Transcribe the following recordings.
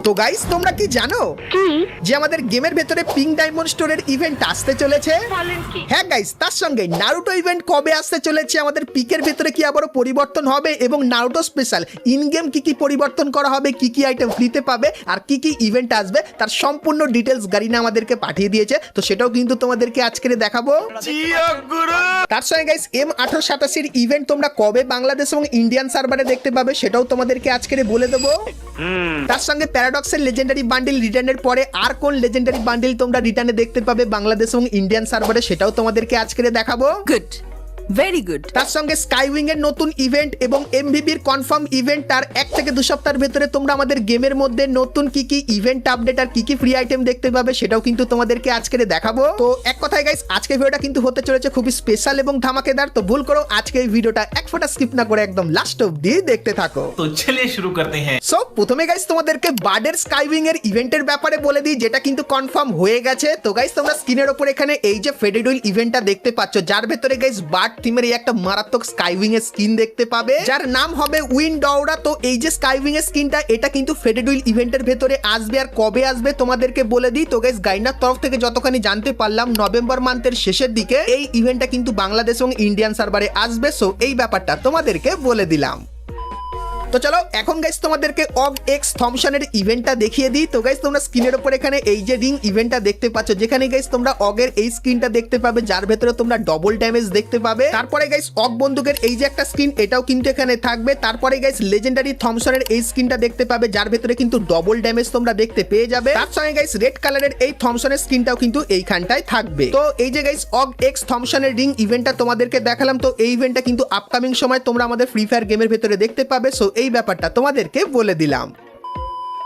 তো গাইস তোমরা কি জানো যে আমাদের গেমের ভেতরে পিঙ্ক ডায়মন্ড স্টোরের ইভেন্ট আসতে চলেছে? হ্যাঁ গাইস, তার সঙ্গে নারুটো ইভেন্ট কবে আসতে চলেছে, আমাদের পিকের ভেতরে কি আবারও পরিবর্তন হবে এবং নারুটো স্পেশাল ইন গেম কি কি পরিবর্তন করা হবে, কি কি আইটেম ফ্রিতে পাবে আর কি কি ইভেন্ট আসবে তার সম্পূর্ণ ডিটেলস গারিনা আমাদেরকে পাঠিয়ে দিয়েছে। তো সেটাও কিন্তু তোমাদেরকে আজকে দেখাবো। তার সঙ্গে গাইস M1887 ইভেন্ট তোমরা কবে বাংলাদেশ এবং ইন্ডিয়ান সার্ভারে দেখতে পাবে সেটাও তোমাদেরকে আজকে বলে দেবো। তার সঙ্গে প্যারাডক্সের লেজেন্ডারি বান্ডিল রিটার্নের পরে আর কোন লেজেন্ডারি বান্ডিল তোমরা রিটার্নে দেখতে পাবে বাংলাদেশ এবং ইন্ডিয়ান সার্ভারে সেটাও তোমাদেরকে আজকে দেখাবো। Good, very good. তার সঙ্গে স্কাইউইং এর নতুন ইভেন্ট এবং এমভিপির কনফার্ম ইভেন্ট তার 1 থেকে 2 সপ্তাহের ভেতরে তোমরা আমাদের গেমের মধ্যে নতুন কি কি ইভেন্ট আপডেট আর কি কি ফ্রি আইটেম দেখতে পাবে সেটাও কিন্তু তোমাদেরকে আজকে দেখাবো। তো এক কথায় গাইস আজকে ভিডিওটা কিন্তু হতে চলেছে খুবই স্পেশাল এবং ধামাকেদার। তো ভুল করো আজকে এই ভিডিওটা এক ফোঁটা স্কিপ না করে একদম লাস্ট অবধি দেখতে থাকো। তো চলিয়ে শুরু করতে হ্যাঁ। সো প্রথমে গাইস তোমাদেরকে বার্ডের স্কাইউইং এর ইভেন্টের ব্যাপারে বলে দিই, যেটা কিন্তু কনফার্ম হয়ে গেছে। তো গাইস তোমরা স্ক্রিনের উপর এখানে এই যে ফেডেড উইল ইভেন্টটা দেখতে পাচ্ছ, যার ভেতরে গাইস বার্ড থিমের এই একটা মারাত্মক স্কাইউইং এর স্কিন দেখতে পাবে যার নাম হবে উইন্ড অরা। তো এই যে স্কাইউইং এর স্কিনটা এটা কিন্তু ফেডেড উইল ইভেন্টের ভেতরে আসবে আর কবে আসবে তোমাদেরকে বলে দিই। তো গাইস গাইনার তরফ থেকে যতখানি জানতে পারলাম নভেম্বর মান্থের শেষের দিকে এই ইভেন্টটা কিন্তু বাংলাদেশ এবং ইন্ডিয়ান সার্ভারে আসবে। সো এই ব্যাপারটা তোমাদেরকে বলে দিলাম। তো চলো এখন গাইস তোমাদেরকে অগ এক্স থমসনের ইভেন্টটা দেখিয়ে দিই। তো গাইস তোমরা স্ক্রিনের উপর এখানে এই যে রিং ইভেন্টটা দেখতে পাচ্ছ, যেখানে গাইস তোমরা অগের এই স্ক্রিনটা দেখতে পাবে যার ভেতরে তোমরা ডবল ড্যামেজ দেখতে পাবে। তারপরে গাইস অগ বন্দুকের এই যে একটা স্ক্রিন এটাও কিন্তু এখানে থাকবে। তারপরে গাইস লেজেন্ডারি থমসনের এই স্ক্রিনটা দেখতে পাবে যার ভেতরে কিন্তু ডবল ড্যামেজ তোমরা দেখতে পেয়ে যাবে। তার সঙ্গে গাইস রেড কালারের এই থমসনের স্ক্রিনটাও কিন্তু এইখানটায় থাকবে। তো এই যে গাইস অগ এক্স থমসনের রিং ইভেন্টটা তোমাদেরকে দেখালাম। তো এই ইভেন্টটা কিন্তু আপকামিং সময় তোমরা আমাদের ফ্রি ফায়ার গেমের ভেতরে দেখতে পাবে। সো এই ব্যাপারটা তোমাদেরকে বলে দিলাম।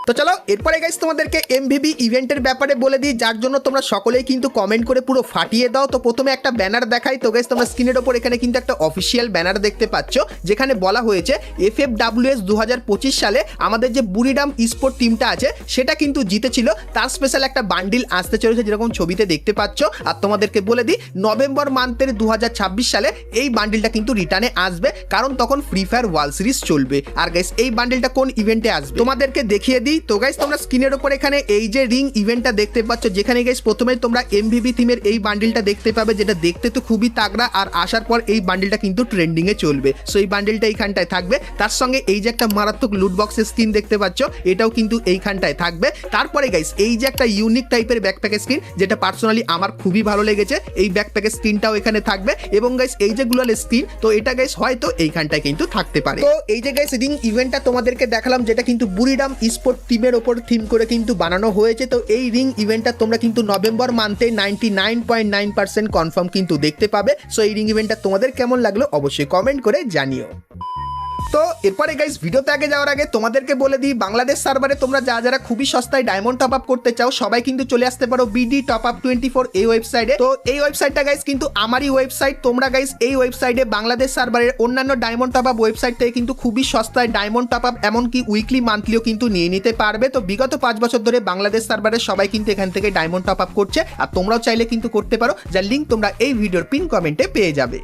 তো চলো এরপরে গাইস তোমাদেরকে এমভিপি ইভেন্টের ব্যাপারে বলে দিই, যার জন্য তোমরা সকলেই কিন্তু কমেন্ট করে পুরো ফাটিয়ে দাও। তো প্রথমে একটা ব্যানার দেখাই। তো গাইস তোমরা স্ক্রিনের ওপর এখানে কিন্তু একটা অফিসিয়াল ব্যানার দেখতে পাচ্ছ, যেখানে বলা হয়েছে FFWS 2025 সালে আমাদের যে বুড়িডাম স্পোর্ট টিমটা আছে সেটা কিন্তু জিতেছিল, তার স্পেশাল একটা বান্ডিল আসতে চলেছে যেরকম ছবিতে দেখতে পাচ্ছ। আর তোমাদেরকে বলে দিই নভেম্বর মান্থের 2026 সালে এই বান্ডিলটা কিন্তু রিটার্নে আসবে, কারণ তখন ফ্রি ফায়ার ওয়ার্ল্ড সিরিজ চলবে। আর গাইস এই বান্ডিলটা কোন ইভেন্টে আসবে তোমাদেরকে দেখিয়ে দিই। তো গাইস তোমরা স্ক্রিনের উপর এখানে এই যে রিং ইভেন্টটা দেখতে পাচ্ছ, যেখানে গাইস প্রথমে তোমরা এমভিপি থিমের এই বান্ডিলটা দেখতে পাবে, যেটা দেখতে তো খুবই তাগড়া আর আসার পর এই বান্ডিলটা কিন্তু ট্রেন্ডিং এ চলবে। সো এই বান্ডিলটা এইখানটায় থাকবে। তার সঙ্গে এই যে একটা মারাত্মক লুট বক্সের স্কিন দেখতে পাচ্ছ এটাও কিন্তু এইখানটায় থাকবে। তারপরে গাইস এই যে একটা ইউনিক টাইপের ব্যাকপ্যাকের স্কিন, যেটা পার্সোনালি আমার খুবই ভালো লেগেছে, এই ব্যাকপ্যাকের স্কিনটাও এখানে থাকবে। এবং গাইস এই যে গ্লোয়াল স্কিন, তো এটা গাইস হয়তো এইখানটায় কিন্তু থাকতে পারে। তো এই যে গাইস রিং ইভেন্টটা তোমাদেরকে দেখালাম, যেটা কিন্তু বুড়িডাম স্পোর্ট টিমের ওপর থিম করে কিন্তু বানানো হয়েছে। তো এই রিং ইভেন্টটা তোমরা কিন্তু নভেম্বর মান্থে 99.9% কনফার্ম কিন্তু দেখতে পাবে। সো এই রিং ইভেন্টটা তোমাদের কেমন লাগলো অবশ্যই কমেন্ট করে জানিও। তো এরপরে গাইস ভিডিওতে আগে যাওয়ার আগে তোমাদেরকে বলে দিই, বাংলাদেশ সার্ভারে তোমরা যারা খুবই সস্তায় ডায়মন্ড টপ আপ করতে চাও সবাই কিন্তু চলে আসতে পারো BD টপ আপ 24 এই ওয়েবসাইটে। তো এই ওয়েবসাইটটা গাইস কিন্তু আমারই ওয়েবসাইট। তোমরা গাইস এই ওয়েবসাইটে বাংলাদেশ সার্ভারের অন্যান্য ডায়মন্ড টপ আপ ওয়েবসাইট থেকে কিন্তু খুবই সস্তায় ডায়মন্ড টপ আপ এমনকি উইকলি মান্থলিও কিন্তু নিয়ে নিতে পারবে। তো বিগত 5 বছর ধরে বাংলাদেশ সার্ভারের সবাই কিন্তু এখান থেকে ডায়মন্ড টপ আপ করছে, আর তোমরাও চাইলে কিন্তু করতে পারো, যার লিঙ্ক তোমরা এই ভিডিওর পিন কমেন্টে পেয়ে যাবে।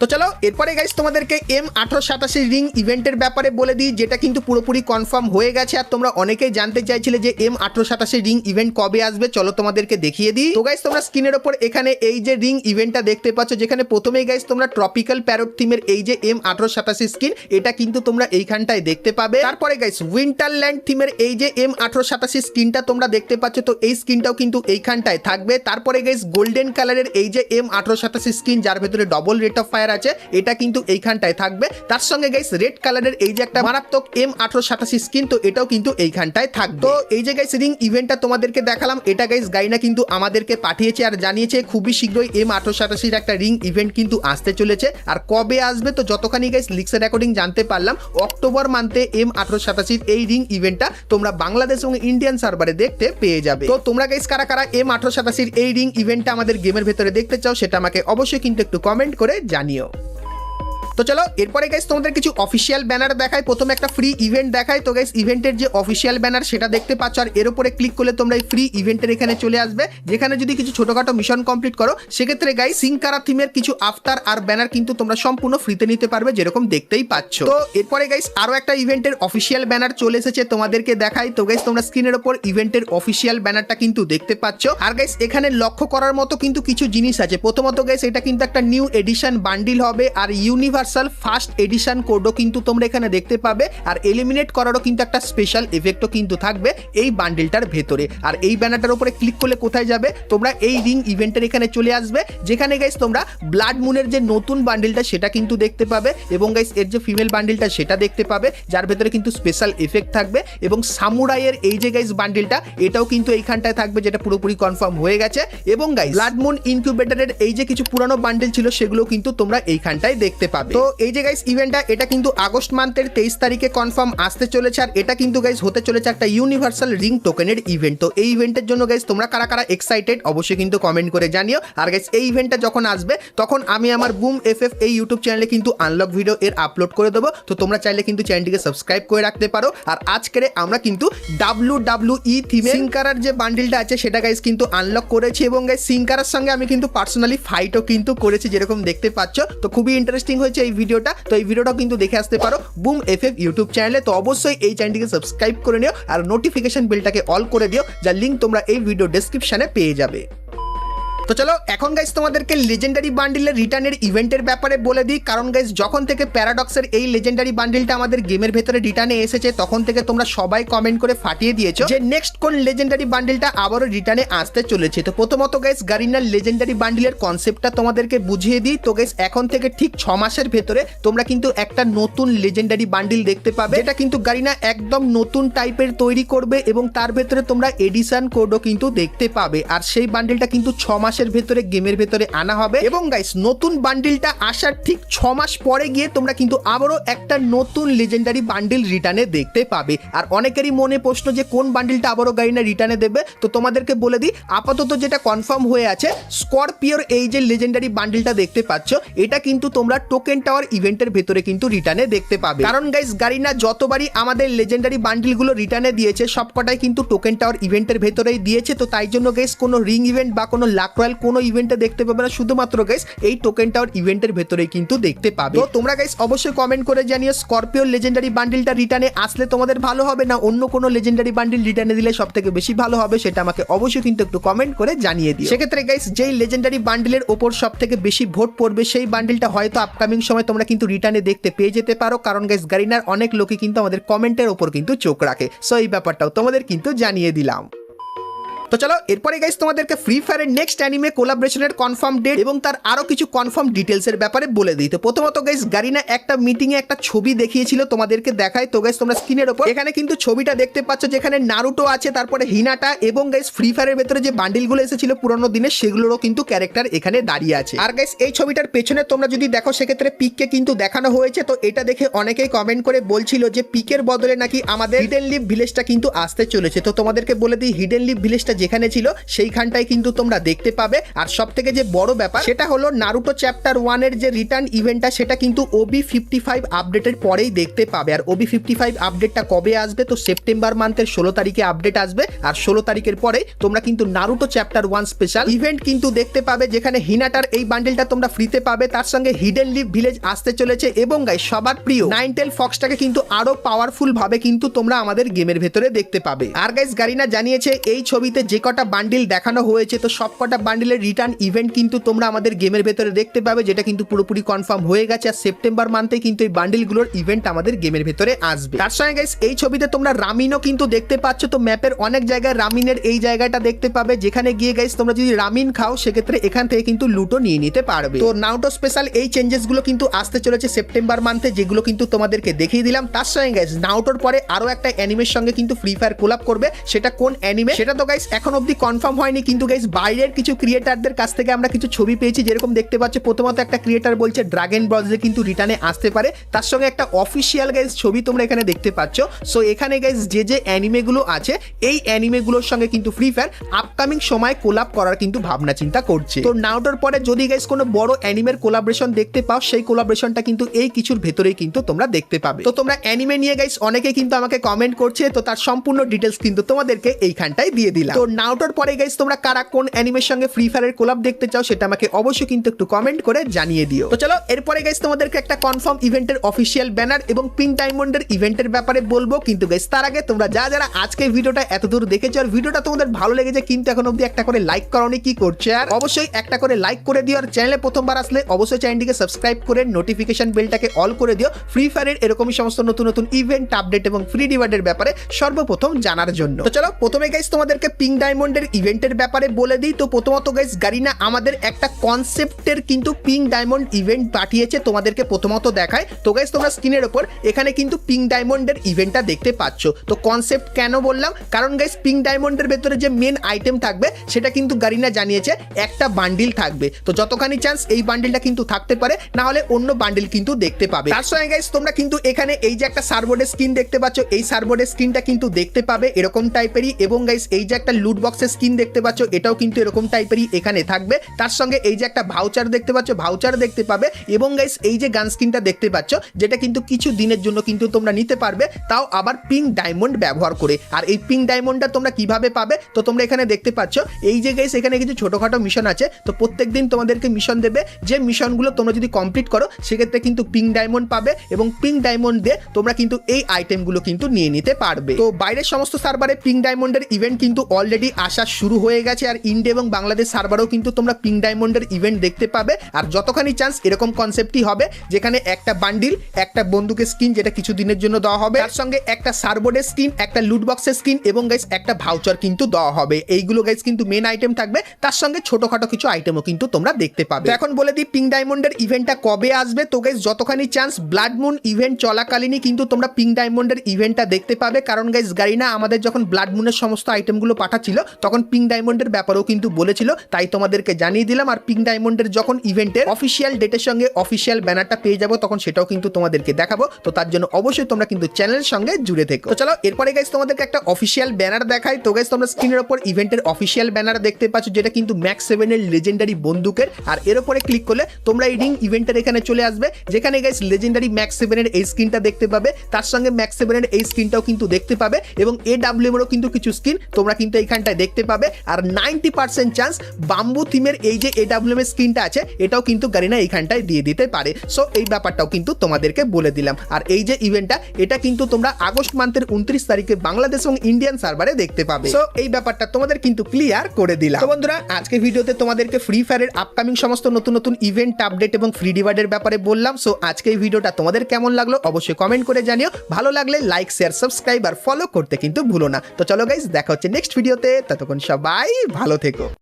তো চলো এরপরে গাইস তোমাদেরকে M1887 রিং ইভেন্টের ব্যাপারে বলে দিই, যেটা কিন্তু পুরোপুরি কনফার্ম হয়ে গেছে। আর তোমরা অনেকেই জানতে চাইছিলে যে M1887 রিং ইভেন্ট কবে আসবে, চলো তোমাদেরকে দেখিয়ে দিই। তো গাইস তোমরা স্ক্রিনের ওপর এখানে এই যে রিং ইভেন্টটা দেখতে পাচ্ছ, যেখানে প্রথমেই গাইস তোমরা ট্রপিক্যাল প্যারট থিমের এই যে M1887 স্কিন এটা কিন্তু তোমরা এইখানটায় দেখতে পাবে। তারপরে গাইস উইন্টারল্যান্ড থিমের এই যে M1887 স্কিনটা তোমরা দেখতে পাচ্ছ, তো এই স্কিনটাও কিন্তু এইখানটায় থাকবে। তারপরে গাইস গোল্ডেন কালারের এই যে M1887 স্কিন যার ভেতরে ডবল রেট অফ ফায়ার আছে এটা কিন্তু এইখানটায় থাকবে। তার সঙ্গে গাইস রেড কালারের এই যে একটা মারাত্মক M1887 স্কিন, তো এটাও কিন্তু এইখানটায় থাকবে। তো এই যে গাইস রিং ইভেন্টটা তোমাদেরকে দেখালাম, এটা গাইস গাইনা কিন্তু আমাদেরকে পাঠিয়েছে আর জানিয়েছে খুবই শীঘ্রই M1887 এর একটা রিং ইভেন্ট কিন্তু আসতে চলেছে। আর কবে আসবে তো যতখানি গাইস লিক্সের রেকর্ডিং জানতে পারলাম, অক্টোবর মান্থে M1887 এই রিং ইভেন্টটা তোমরা বাংলাদেশ এবং ইন্ডিয়ান সার্ভারে দেখতে পেয়ে যাবে। তো তোমরা গাইস কারা কারা M1887 এই রিং ইভেন্টটা আমাদের গেমের ভেতরে দেখতে চাও সেটা আমাকে অবশ্যই কিন্তু একটু কমেন্ট করে জানিও। তো চলো এরপরে গাইস তোমাদের কিছু অফিসিয়াল ব্যানার দেখায়। প্রথমে একটা ফ্রি ইভেন্ট দেখায়। তো গাইস ইভেন্টের যে অফিসিয়াল ব্যানার সেটা দেখতে পাচ্ছ, আর এর উপরে ক্লিক করলে তোমরা এই ফ্রি ইভেন্টের এখানে চলে আসবে, যেখানে যদি কিছু ছোটখাটো মিশন কমপ্লিট করো সেক্ষেত্রে গাইস সিনকারা থিমের কিছু আফতার আর ব্যানার কিন্তু তোমরা সম্পূর্ণ ফ্রিতে নিতে পারবে, যেরকম দেখতেই পাচ্ছ। তো এরপরে গাইস আরো একটা ইভেন্টের অফিসিয়াল ব্যানার চলে এসেছে, তোমাদেরকে দেখাই। তো গাইস তোমরা স্ক্রিনের উপর ইভেন্টের অফিসিয়াল ব্যানারটা কিন্তু দেখতে পাচ্ছ। আর গাইস এখানে লক্ষ্য করার মতো কিন্তু কিছু জিনিস আছে। প্রথমত গাইস এটা কিন্তু একটা নিউ এডিশন বান্ডিল হবে, আর ইউনিভার্সাল ফার্স্ট এডিশন কোডও কিন্তু তোমরা এখানে দেখতে পাবে, আর এলিমিনেট করারও কিন্তু একটা স্পেশাল এফেক্টও কিন্তু থাকবে এই বান্ডিলটার ভেতরে। আর এই ব্যানারটার উপরে ক্লিক করলে কোথায় যাবে, তোমরা এই রিং ইভেন্টের এখানে চলে আসবে, যেখানে গাইস তোমরা ব্লাড মুনের যে নতুন বান্ডিলটা সেটা কিন্তু দেখতে পাবে, এবং গাইস এর যে ফিমেল বান্ডিলটা সেটা দেখতে পাবে, যার ভেতরে কিন্তু স্পেশাল এফেক্ট থাকবে, এবং সামুরাইয়ের এই যে গাইস বান্ডিলটা এটাও কিন্তু এইখানটায় থাকবে, যেটা পুরোপুরি কনফার্ম হয়ে গেছে। এবং গাইস ব্লাড মুন ইনকিউবেটরের এই যে কিছু পুরানো বান্ডিল ছিল সেগুলো কিন্তু তোমরা এইখানটায় দেখতে পাবে। তো এই যে গাইস ইভেন্টটা এটা কিন্তু আগস্ট মান্থের 23 তারিখে কনফার্ম আসতে চলেছে, আর এটা কিন্তু গাইস হতে চলেছে একটা ইউনিভার্সাল রিং টোকেনের ইভেন্ট। তো এই ইভেন্টের জন্য গাইস তোমরা কারা কারা এক্সাইটেড অবশ্যই কিন্তু কমেন্ট করে জানিও। আর গাইস এই ইভেন্টটা যখন আসবে তখন আমি আমার বুম এফএফ এই ইউটিউব চ্যানেলে কিন্তু আনলক ভিডিও এর আপলোড করে দেবো, তো তোমরা চাইলে কিন্তু চ্যানেলটিকে সাবস্ক্রাইব করে রাখতে পারো। আর আজকের আমরা কিন্তু WWE থিমে সিনকারার যে বান্ডিলটা আছে সেটা গাইস কিন্তু আনলক করেছি, এবং গাইস সিনকারার সঙ্গে আমি কিন্তু পার্সোনালি ফাইটও কিন্তু করেছি, যেরকম দেখতে পাচ্ছ। তো খুবই ইন্টারেস্টিং হয়েছে এই ভিডিওটা, তো এই ভিডিওটাও কিন্তু দেখে আসতে পারো বুম এফএফ ইউটিউব চ্যানেলে। তো অবশ্যই এই চ্যানেলটিকে সাবস্ক্রাইব করে নিও, আর নোটিফিকেশন বেলটাকে অল করে দিও, যার লিঙ্ক তোমরা এই ভিডিও ডেসক্রিপশনে পেয়ে যাবে। তো চলো এখন গাইস তোমাদেরকে লেজেন্ডারি বান্ডিলের রিটার্নের ইভেন্টের ব্যাপারে বলে দিই, কারণ গাইস যখন থেকে প্যারাডক্সের এই লেজেন্ডারি বান্ডিলটা আমাদের গেমের ভেতরে রিটার্নে এসেছে তখন থেকে তোমরা সবাই কমেন্ট করে ফাটিয়ে দিয়েছো যে নেক্সট কোন লেজেন্ডারি বান্ডিলটা আবারও রিটার্নে আসতে চলেছে। তো প্রথমত গাইস গারিনার লেজেন্ডারি বান্ডিলের কনসেপ্টটা তোমাদেরকে বুঝিয়ে দিই। তো গাইস এখন থেকে ঠিক 6 মাসের ভেতরে তোমরা কিন্তু একটা নতুন লেজেন্ডারি বান্ডিল দেখতে পাবে, এটা কিন্তু গারিনা একদম নতুন টাইপের তৈরি করবে, এবং তার ভেতরে তোমরা এডিশন কোডও কিন্তু দেখতে পাবে। আর সেই বান্ডিলটা কিন্তু 6 মাসের ভেতরে গেমের ভেতরে আনা হবে, এবং গাইস নতুন বান্ডিলটা আসার ঠিক 6 মাস পরে গিয়ে তোমরা কিন্তু আবারও একটা নতুন লেজেন্ডারি বান্ডিল রিটার্নে দেখতে পাবে। আর অনেকেরই মনে প্রশ্ন যে কোন বান্ডিলটা আবারও গারিনা রিটার্নে দেবে, তো তোমাদেরকে বলে দিই আপাতত যেটা কনফার্ম হয়ে আছে স্করপিওর এই যে লেজেন্ডারি বান্ডিলটা দেখতে পাচ্ছ এটা কিন্তু তোমরা টোকেন টাওয়ার ইভেন্টের ভেতরে কিন্তু রিটার্নে দেখতে পাবে। কারণ গাইস গারিনা যতবারই আমাদের লেজেন্ডারি বান্ডিলগুলো রিটার্নে দিয়েছে সবকটাই কিন্তু টোকেন টাওয়ার ইভেন্টের ভেতরেই দিয়েছে। তো তাই জন্য গাইস কোনো রিং ইভেন্ট বা কোনো লাক রয়্যাল কোনো ইভেন্টে দেখতে পাবে না, শুধুমাত্র গাইস এই টোকেন টাওয়ার ইভেন্টের ভেতরেই কিন্তু দেখতে পাবে। তো তোমরা গাইস অবশ্যই কমেন্ট করে জানিও স্করপিও লেজেন্ডারি বান্ডিলটা রিটার্নে আসলে তোমাদের ভালো হবে না অন্য কোনো লেজেন্ডারি বান্ডিল রিটার্নে দিলে সবথেকে বেশি ভালো হবে, সেটা আমাকে অবশ্যই কিন্তু একটু কমেন্ট করে জানিয়ে দিও। সেক্ষেত্রে গাইস যেই লেজেন্ডারি বান্ডিলের ওপর সবথেকে বেশি ভোট পড়বে সেই বান্ডিলটা হয়তো আপকামিং সময় তোমরা কিন্তু রিটার্নে দেখতে পেয়ে যেতে পারো, কারণ গাইস গারিনার অনেক লোকই কিন্তু আমাদের কমেন্টের ওপর কিন্তু চোখ রাখে, সো এই ব্যাপারটাও তোমাদের কিন্তু জানিয়ে দিলাম। তো চলো এরপরে গাইস তোমাদেরকে ফ্রি ফায়ারের নেক্সট অ্যানিমে কোলাবোরেশনের কনফার্ম ডেট এবং তার আরো কিছু কনফার্ম ডিটেলসের ব্যাপারে বলে দিই। তো প্রথমত গাইস গারিনা একটা মিটিং এ একটা ছবি দেখিয়েছিল, তোমাদেরকে দেখায়। তো গাইস তোমরা স্ক্রিনের উপর এখানে কিন্তু ছবিটা দেখতে পাচ্ছ, যেখানে নারুটো আছে, তারপরে হিনাটা, এবং গাইস ফ্রি ফায়ারের ভেতরে যে বান্ডিলগুলো এসেছিল পুরনো দিনের সেগুলোরও কিন্তু ক্যারেক্টার এখানে দাঁড়িয়ে আছে। আর গাইস এই ছবিটার পেছনে তোমরা যদি দেখো সেক্ষেত্রে পিককে কিন্তু দেখানো হয়েছে। তো এটা দেখে অনেকেই কমেন্ট করে বলছিল যে পিকের বদলে নাকি আমাদের হিডেন লিভ ভিলেজটা কিন্তু আসতে চলেছে। তো তোমাদেরকে বলে দিই হিডেন লিভ ভিলেজটা যেখানে ছিল সেইখানটাই কিন্তু তোমরা দেখতে পাবে। আর সব থেকে যে বড় ব্যাপার সেটা হলো নারুটো চ্যাপ্টার 1 এর যে রিটার্ন ইভেন্টটা সেটা কিন্তু OB55 আপডেটের পরেই দেখতে পাবে। আর OB55 আপডেটটা কবে আসবে, তো সেপ্টেম্বর মান্থের 16 তারিখে আপডেট আসবে, আর 16 তারিখের পরে তোমরা কিন্তু নারুটো চ্যাপ্টার 1 স্পেশাল ইভেন্ট কিন্তু দেখতে পাবে, যেখানে হিনাটার এই বান্ডেলটা তোমরা ফ্রিতে পাবে, তার সঙ্গে হিডেন লিভ ভিলেজ আসতে চলেছে, এবং গাইস সবার প্রিয় নাইনটেল ফক্সটাকে কিন্তু আরো পাওয়ারফুল ভাবে কিন্তু তোমরা আমাদের গেমের ভেতরে দেখতে পাবে। আর গাইস গারিনা জানিয়েছে এই ছবিতে যে কটা বান্ডিল দেখানো হয়েছে তো সবকটা বান্ডিলের রিটার্ন ইভেন্ট কিন্তু তোমরা আমাদের গেমের ভেতরে দেখতে পাবে, যেটা কিন্তু পুরোপুরি কনফার্ম হয়ে গেছে। আর সেপ্টেম্বর মান্থে কিন্তু এই বান্ডিলগুলোর ইভেন্ট আমাদের গেমের ভেতরে আসবে। তার সঙ্গে গাইস এই ছবিতে তোমরা রামিনও কিন্তু দেখতে পাচ্ছ। তো ম্যাপের অনেক জায়গায় রামিনের এই জায়গাটা দেখতে পাবে, যেখানে গিয়ে গাইস তোমরা যদি রামিন খাও সেক্ষেত্রে এখান থেকে কিন্তু লুটও নিয়ে নিতে পারবে। তো নারুটো স্পেশাল এই চেঞ্জেস গুলো কিন্তু আসতে চলেছে সেপ্টেম্বর মান্থে, যেগুলো কিন্তু তোমাদেরকে দেখিয়ে দিলাম। তার সঙ্গে গাইস নারুটোর পরে আরো একটা অ্যানিমের সঙ্গে কিন্তু ফ্রি ফায়ার কোলাব করবে, সেটা কোন অ্যানিমে সেটা তো গাইস এখন অবধি কনফার্ম হয়নি, কিন্তু গাইস বাইরের কিছু ক্রিয়েটারদের কাছ থেকে আমরা কিছু ছবি পেয়েছি। যেরকম দেখতে পাচ্ছ, প্রথমত একটা ক্রিয়েটার বলছে ড্রাগন বল যে কিন্তু রিটার্নে আসতে পারে, তার সঙ্গে একটা অফিসিয়াল গাইস ছবি তোমরা এখানে দেখতে পাচ্ছ। সো এখানে গাইস যে অ্যানিমেগুলো আছে, এই অ্যানিমেগুলোর সঙ্গে কিন্তু ফ্রি ফায়ার আপকামিং সময় কোলাব করার কিন্তু ভাবনা চিন্তা করছে। তো নাউটার পরে যদি গাইস কোনো বড় অ্যানিমের কোলাবরেশন দেখতে পাও, সেই কোলাবরেশনটা কিন্তু এই কিছুর ভেতরেই কিন্তু তোমরা দেখতে পাবে। তো তোমরা অ্যানিমে নিয়ে গাইস অনেকে কিন্তু আমাকে কমেন্ট করছে, তো তার সম্পূর্ণ ডিটেলস কিন্তু তোমাদেরকে এইখানটাই দিয়ে দিলাম। তো নাউটার পরে গাইস তোমরা কারা কোন অ্যানিমের সঙ্গে ফ্রি ফায়ারের কোলাব দেখতে চাও সেটা আমাকে অবশ্যই কিন্তু একটু কমেন্ট করে জানিয়ে দিও। তো চলো এরপরে গাইস তোমাদেরকে একটা কনফার্ম ইভেন্টের অফিসিয়াল ব্যানার এবং পিঙ্ক ডায়মন্ডের ইভেন্টের ব্যাপারে বলবো, কিন্তু গাইস তার আগে তোমরা যারা আজকে ভিডিওটা এতদূর দেখেছো আর ভিডিওটা তোমাদের ভালো লেগেছে কিন্তু এখন অবধি একটা করে লাইক করোনি, কি করছে? আর অবশ্যই একটা করে লাইক করে দিও, আর চ্যানেলে প্রথমবার আসলে অবশ্যই চ্যানেলটিকে সাবস্ক্রাইব করে নোটিফিকেশন বেলটাকে অল করে দিও ফ্রি ফায়ারের এরকমই সমস্ত নতুন নতুন ইভেন্ট আপডেট এবং ফ্রি রিওয়ার্ডের ব্যাপারে সর্বপ্রথম জানার জন্য। তো চলো প্রথমে গাইস তোমাদেরকে পিঙ্ক ডায়মন্ডের ইভেন্টের ব্যাপারে বলে দিই। তো প্রথমত গাইস গারিনা আমাদের একটা কনসেপ্টের কিন্তু পিঙ্ক ডায়মন্ড ইভেন্ট পাঠিয়েছে, তোমাদেরকে প্রথমত দেখায়। তো গাইস তোমরা স্ক্রিনের উপর এখানে কিন্তু পিঙ্ক ডায়মন্ডের ইভেন্টটা দেখতে পাচ্ছ। তো কনসেপ্ট কেন বললাম, কারণ গাইস পিঙ্ক ডায়মন্ডের ভেতরে যে মেন আইটেম থাকবে সেটা কিন্তু গারিনা জানিয়েছে একটা বান্ডিল থাকবে। তো যতখানি চান্স এই বান্ডিলটা কিন্তু থাকতে পারে, না হলে অন্য বান্ডিল কিন্তু দেখতে পাবে। তার সঙ্গে গাইস তোমরা কিন্তু এখানে এই যে একটা সার্বোর্ডের স্কিন দেখতে পাচ্ছ, এই সার্বোর্ডের স্কিনটা কিন্তু দেখতে পাবে এরকম টাইপেরই, এবং গাইস এই যে একটা লুট বক্সের স্কিন দেখতে পাচ্ছ, এটাও কিন্তু এরকম টাইপেরই এখানে থাকবে। তার সঙ্গে এই যে একটা ভাউচার দেখতে পাচ্ছ, ভাউচার দেখতে পাবে, এবং গাইস এই যে গান স্কিনটা দেখতে পাচ্ছ, যেটা কিন্তু কিছু দিনের জন্য কিন্তু তোমরা নিতে পারবে, তাও আবার পিঙ্ক ডায়মন্ড ব্যবহার করে। আর এই পিঙ্ক ডায়মন্ডটা তোমরা কিভাবে পাবে, তো তোমরা এখানে দেখতে পাচ্ছ এই যে গাইস এখানে কিছু ছোটখাটো মিশন আছে। তো প্রত্যেকদিন তোমাদেরকে মিশন দেবে, যে মিশনগুলো তোমরা যদি কমপ্লিট করো সেক্ষেত্রে কিন্তু পিঙ্ক ডায়মন্ড পাবে, এবং পিঙ্ক ডায়মন্ড দিয়ে তোমরা কিন্তু এই আইটেমগুলো কিন্তু নিয়ে নিতে পারবে। তো বাইরের সমস্ত সার্ভারে পিঙ্ক ডায়মন্ডের ইভেন্ট কিন্তু অলরেডি আসা শুরু হয়ে গেছে, আর ইন্ডিয়া এবং বাংলাদেশ সার্ভারেও কিন্তু তোমরা পিঙ্ক ডায়মন্ডের ইভেন্ট দেখতে পাবে। আর যতখানি চান্স এরকম কনসেপ্টই হবে, যেখানে একটা বান্ডিল, একটা বন্দুকের স্কিন যেটা কিছু দিনের জন্য দেওয়া হবে, তার সঙ্গে একটা সার্বোর্ডের স্কিন, একটা লুট বক্সের স্কিন, এবং গাইস একটা ভাউচার কিন্তু দেওয়া হবে। এইগুলো গাইস কিন্তু মেন আইটেম থাকবে, তার সঙ্গে ছোটখাটো কিছু আইটেমও কিন্তু তোমরা দেখতে পাবে। এখন বলে দিই পিঙ্ক ডায়মন্ডের ইভেন্টটা কবে আসবে। তো গাইস যতখানি চান্স ব্লাড মুন ইভেন্ট চলাকালীনই কিন্তু তোমরা পিঙ্ক ডায়মন্ডের ইভেন্টটা দেখতে পাবে, কারণ গাইস গারিনা আমাদের যখন ব্লাড মুনের সমস্ত আইটেমগুলো পাঠাচ্ছিল তখন পিঙ্ক ডায়মন্ডের ব্যাপারেও কিন্তু বলেছিল, তাই তোমাদেরকে জানিয়ে দিলাম। আর পিঙ্ক ডায়মন্ডের যখন ইভেন্টের অফিসিয়াল ডেটের সঙ্গে অফিসিয়াল ব্যানারটা পেয়ে যাবো তখন সেটাও কিন্তু তোমাদেরকে দেখাবো। তো তার জন্য অবশ্যই তোমরা কিন্তু চ্যানেলের সঙ্গে জুড়ে থেকো। তো চলো এরপরে গাইস তোমাদেরকে একটা অফিসিয়াল ব্যানার দেখাই। তো গাইস তোমরা স্ক্রিনের উপর ইভেন্টের অফিসিয়াল ব্যানার দেখতে পাচ্ছ, যেটা কিন্তু ম্যাক্স 7 এর লেজেন্ডারি বন্দুকের। আর এর উপরে ক্লিক করলে তোমরা এই রিং ইভেন্টের এখানে চলে আসবে, যেখানে গাইস লেজেন্ডারি ম্যাক্স 7 এর এই স্কিনটা দেখতে পাবে, তার সঙ্গে ম্যাক্স 7 এর এই স্কিনটাও কিন্তু দেখতে পাবে, এবং AWM এরও কিন্তু কিছু স্কিন তোমরা কিন্তু এইখানটায় দেখতে পাবে। আর 90% চান্স বাম্বু থিমের এই যে AWM এর স্কিনটা আছে এটাও কিন্তু গারিনা এইখানটায় দিয়ে দিতে পারে। সো এই ব্যাপারটাও কিন্তু তোমাদেরকে বলে দিলাম। আর এই যে ইভেন্টটা, এটা কিন্তু তোমরা আগস্ট মান্থের 29 তারিখে বাংলাদেশ এবং ইন্ডিয়ান সার্ভারে দেখতে পাবে। সো এই ব্যাপারটা তোমাদের কিন্তু ক্লিয়ার করে দিলাম। তো বন্ধুরা আজকে ভিডিওতে তোমাদেরকে ফ্রি ফায়ারের আপকামিং সমস্ত নতুন নতুন ইভেন্ট আপডেট এবং ফ্রি রিওয়ার্ডের ব্যাপারে বললাম। সো আজকে এই ভিডিওটা তোমাদের কেমন লাগলো অবশ্যই কমেন্ট করে জানিও। ভালো লাগলে লাইক, শেয়ার, সাবস্ক্রাইব আর ফলো করতে কিন্তু ভুলো না। তো চলো গাইস দেখা হচ্ছে নেক্সট ভিডিওতে, ততক্ষণ সবাই ভালো থেকো।